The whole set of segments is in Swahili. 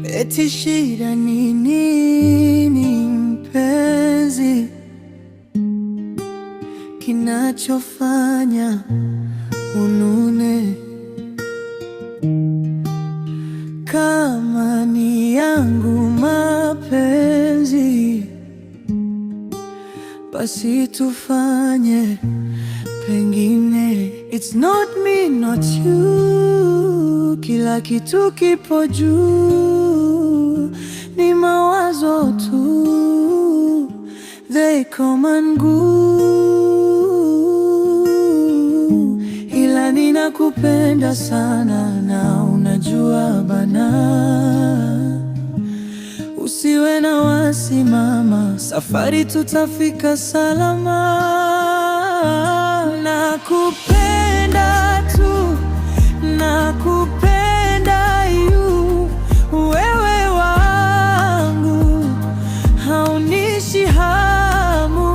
Eti shida ni nini mpenzi, kinachofanya unune? Kama ni yangu mapenzi, basi tufanye pengine. It's not me, not you, kila kitu kipo juu, ni mawazo tu, they come and go. Ila ninakupenda sana na unajua bana, usiwe na wasi mama, safari tutafika salama. Nakupenda tu, nakupenda you, wewe wangu haunishi hamu.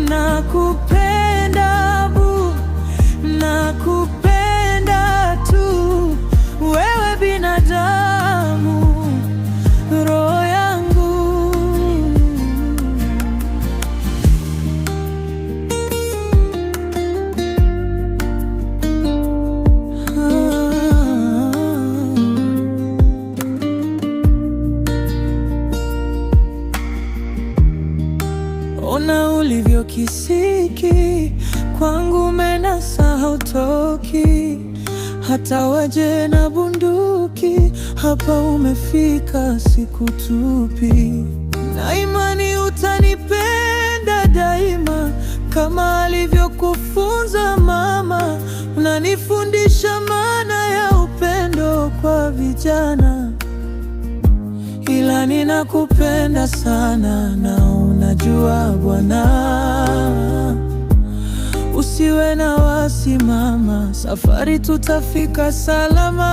Nakupenda bu, nakupenda tu, wewe binadamu, roho yangu. Ona ulivyo kisiki, kwangu menasa hautoki. Hata waje na bunduki, hapa umefika sikutupi. Na imani utanipenda daima, kama alivyokufunza mama. Unanifundisha maana ya upendo kwa vijana. Ila ninakupenda sana na unajua bwana, usiwe na wasi mama, safari tutafika salama.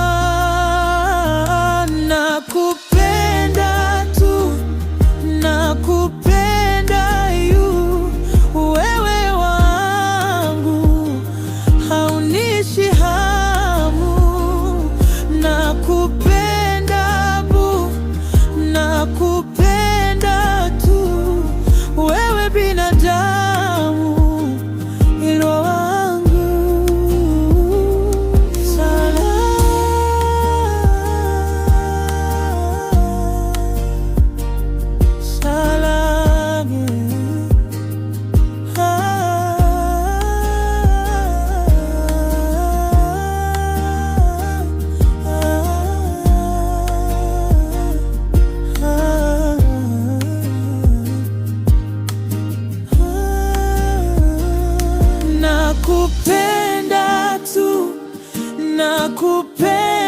Nakupenda tu, nakupenda you, wewe wangu haunishi hamu. Nakupenda bu, nakupenda tu, wewe binadamu, ilo wangu. Nakupenda tu, nakupenda